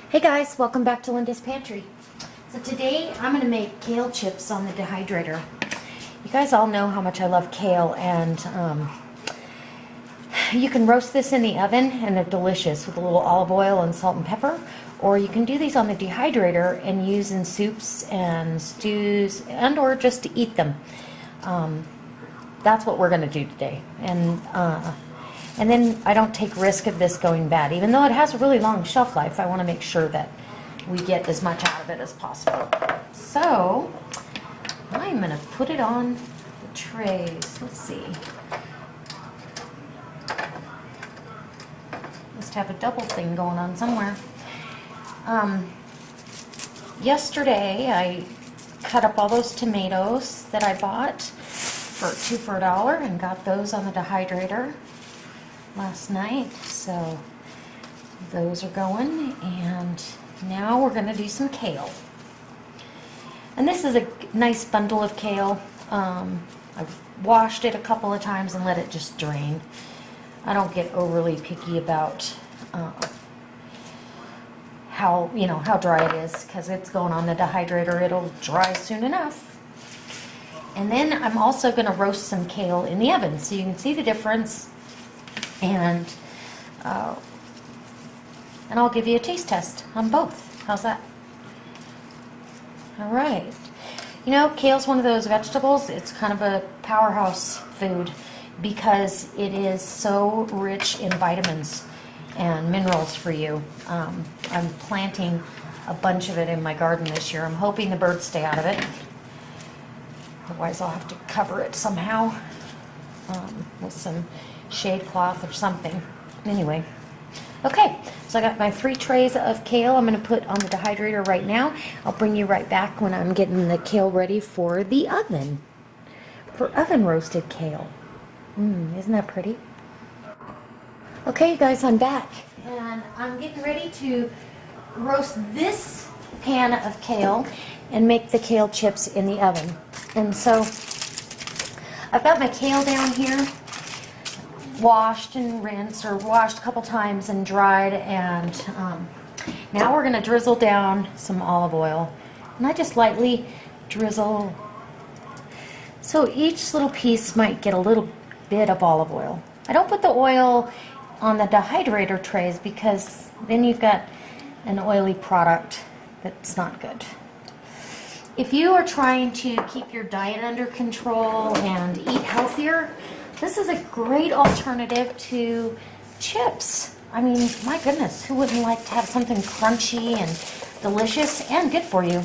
Hey guys, welcome back to Linda's Pantry. So today I'm going to make kale chips on the dehydrator. You guys all know how much I love kale, and you can roast this in the oven and they're delicious with a little olive oil and salt and pepper, or you can do these on the dehydrator and use in soups and stews and or just to eat them. That's what we're going to do today. And then I don't take risk of this going bad. Even though it has a really long shelf life, I want to make sure that we get as much out of it as possible. So I'm going to put it on the trays. Let's see. Must have a double thing going on somewhere. Yesterday I cut up all those tomatoes that I bought for two for $1 and got those on the dehydrator last night, so those are going, and now we're going to do some kale. And this is a nice bundle of kale. I've washed it a couple of times and let it just drain. I don't get overly picky about how dry it is, because it's going on the dehydrator. It'll dry soon enough. And then I'm also going to roast some kale in the oven so you can see the difference. And I'll give you a taste test on both. How's that? All right. You know, kale's one of those vegetables. It's kind of a powerhouse food because it is so rich in vitamins and minerals for you. I'm planting a bunch of it in my garden this year. I'm hoping the birds stay out of it. Otherwise, I'll have to cover it somehow with some shade cloth or something. Anyway, okay, so I got my 3 trays of kale I'm going to put on the dehydrator right now. I'll bring you right back when I'm getting the kale ready for the oven, for oven roasted kale. Isn't that pretty? Okay, you guys, I'm back, and I'm getting ready to roast this pan of kale and make the kale chips in the oven. And so I've got my kale down here, washed and rinsed, or washed a couple times and dried, and now we're going to drizzle down some olive oil, and I just lightly drizzle, so each little piece might get a little bit of olive oil. I don't put the oil on the dehydrator trays because then you've got an oily product that's not good. If you are trying to keep your diet under control and eat healthier, this is a great alternative to chips. I mean, my goodness, who wouldn't like to have something crunchy and delicious and good for you?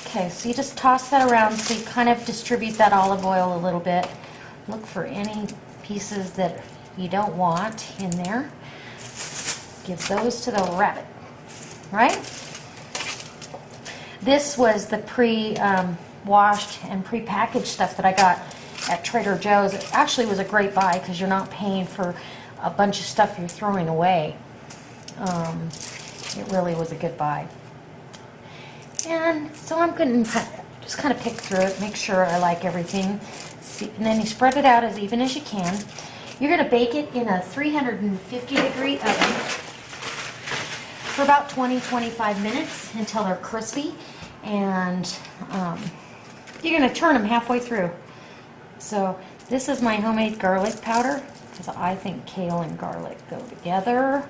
Okay, so you just toss that around so you kind of distribute that olive oil a little bit. Look for any pieces that you don't want in there. Give those to the rabbit, right? This was the pre-washed and pre-packaged stuff that I got at Trader Joe's. It actually was a great buy because you're not paying for a bunch of stuff you're throwing away. It really was a good buy. And so I'm going to just kind of pick through it, make sure I like everything. See, and then you spread it out as even as you can. You're going to bake it in a 350-degree oven for about 20-25 minutes until they're crispy. And you're going to turn them halfway through. So this is my homemade garlic powder because I think kale and garlic go together.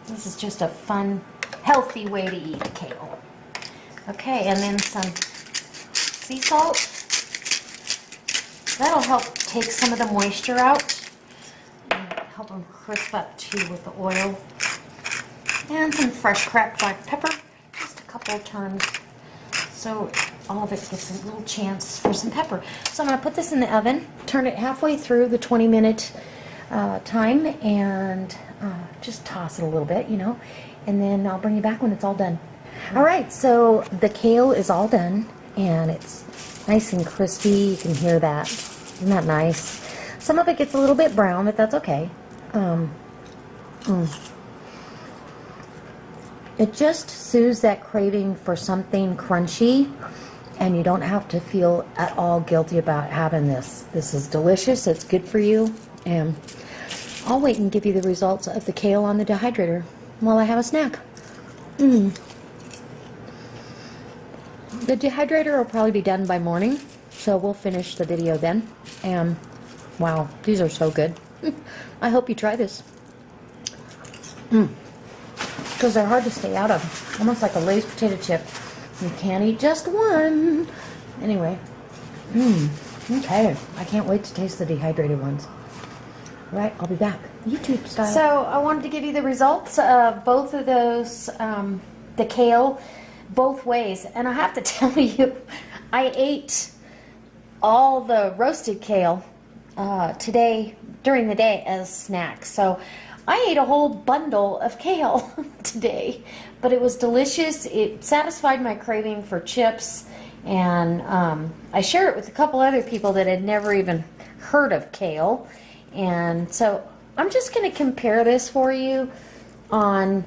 This is just a fun, healthy way to eat kale. Okay, and then some sea salt. That'll help take some of the moisture out and help them crisp up too with the oil. And some fresh cracked black pepper, just a couple of turns, so all of it gets a little chance for some pepper. So I'm going to put this in the oven, turn it halfway through the 20-minute time, and just toss it a little bit, and then I'll bring you back when it's all done. All right, so the kale is all done, and it's nice and crispy. You can hear that. Isn't that nice? Some of it gets a little bit brown, but that's okay. It just soothes that craving for something crunchy and you don't have to feel at all guilty about having this. This is delicious, it's good for you, and I'll wait and give you the results of the kale on the dehydrator while I have a snack. The dehydrator will probably be done by morning, so we'll finish the video then. And wow, these are so good. I hope you try this. Because they're hard to stay out of. Almost like a Lay's potato chip. You can't eat just one. Anyway. Okay. I can't wait to taste the dehydrated ones. All right, I'll be back. YouTube style. So I wanted to give you the results of both of those, the kale, both ways. And I have to tell you, I ate all the roasted kale today during the day as snacks. So I ate a whole bundle of kale today, but it was delicious. It satisfied my craving for chips, and I shared it with a couple other people that had never even heard of kale. And so I'm just going to compare this for you on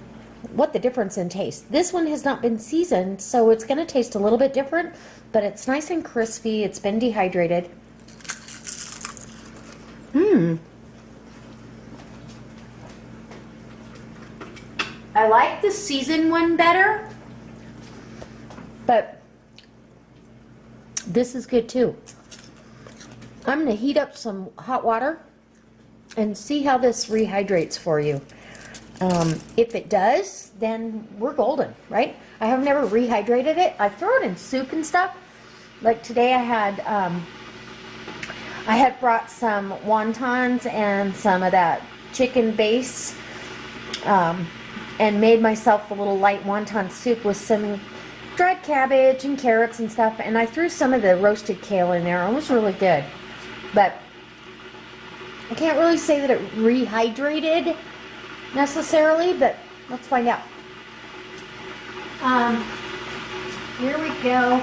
what the difference in taste. This one has not been seasoned, so it's going to taste a little bit different, but it's nice and crispy. It's been dehydrated. I like the seasoned one better, but this is good too. I'm going to heat up some hot water and see how this rehydrates for you. If it does, then we're golden, right? I have never rehydrated it. I throw it in soup and stuff. Like today I had brought some wontons and some of that chicken base, and made myself a little light wonton soup with some dried cabbage and carrots and stuff, and I threw some of the roasted kale in there. It was really good, but I can't really say that it rehydrated necessarily, but let's find out. Here we go.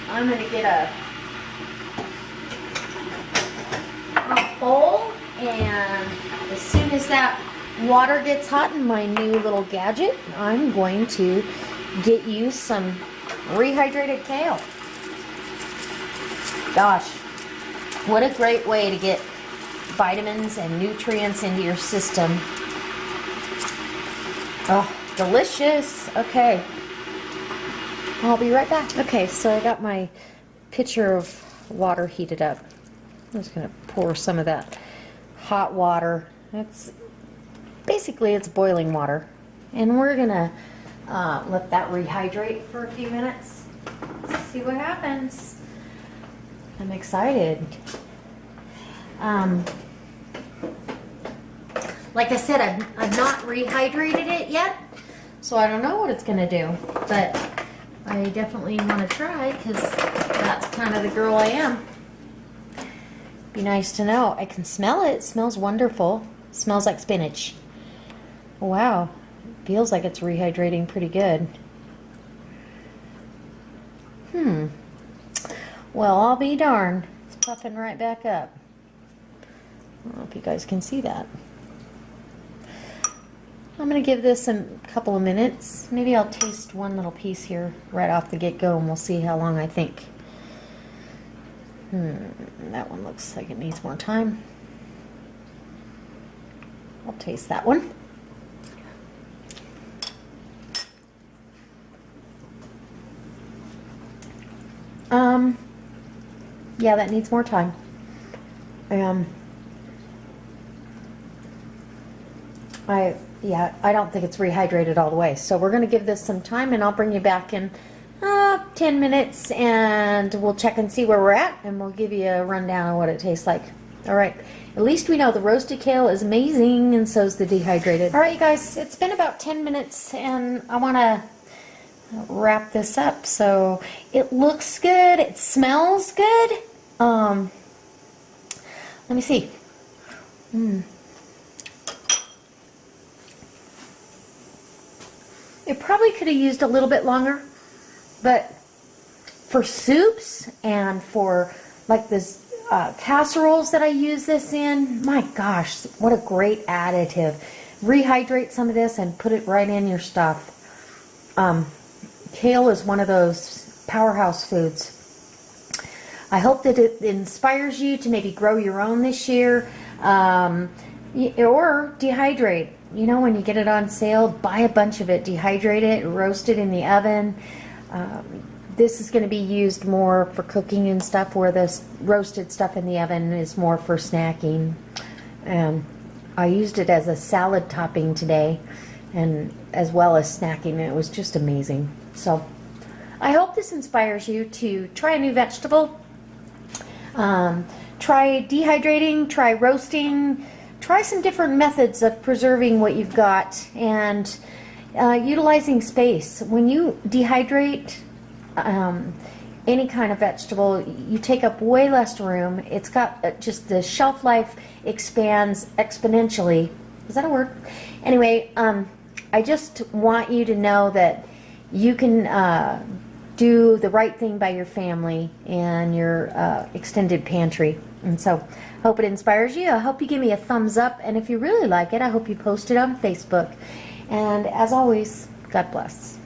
I'm going to get a bowl, and as soon as that water gets hot in my new little gadget, I'm going to get you some rehydrated kale. Gosh, what a great way to get vitamins and nutrients into your system. Oh, delicious. Okay, I'll be right back. Okay, so I got my pitcher of water heated up. I'm just going to pour some of that hot water. Basically, it's boiling water, and we're gonna let that rehydrate for a few minutes. See what happens. I'm excited. Like I said, I've not rehydrated it yet, so I don't know what it's gonna do, but I definitely want to try because that's kind of the girl I am. Be nice to know. I can smell it. It smells wonderful. It smells like spinach. Wow, feels like it's rehydrating pretty good. Well, I'll be darned. It's puffing right back up. I don't know if you guys can see that. I'm going to give this a couple of minutes. Maybe I'll taste one little piece here right off the get-go, and we'll see how long I think. That one looks like it needs more time. I'll taste that one. Yeah, that needs more time. I don't think it's rehydrated all the way. So we're going to give this some time, and I'll bring you back in 10 minutes, and we'll check and see where we're at, and we'll give you a rundown of what it tastes like. All right. At least we know the roasted kale is amazing, and so is the dehydrated. All right, you guys, it's been about 10 minutes, and I want to wrap this up. So it looks good. It smells good. Let me see. It probably could have used a little bit longer, but for soups and for like this casseroles that I use this in, my gosh, what a great additive. Rehydrate some of this and put it right in your stuff. Kale is one of those powerhouse foods. I hope that it inspires you to maybe grow your own this year, or dehydrate. You know, when you get it on sale, buy a bunch of it, dehydrate it, roast it in the oven. This is going to be used more for cooking and stuff, where this roasted stuff in the oven is more for snacking. I used it as a salad topping today, and as well as snacking. It was just amazing. So I hope this inspires you to try a new vegetable. Try dehydrating, try roasting, try some different methods of preserving what you've got, and utilizing space. When you dehydrate any kind of vegetable, you take up way less room. It's got just the shelf life expands exponentially. Is that a word? Anyway, I just want you to know that you can do the right thing by your family and your extended pantry. And so, hope it inspires you. I hope you give me a thumbs up, and if you really like it, I hope you post it on Facebook. And as always, God bless.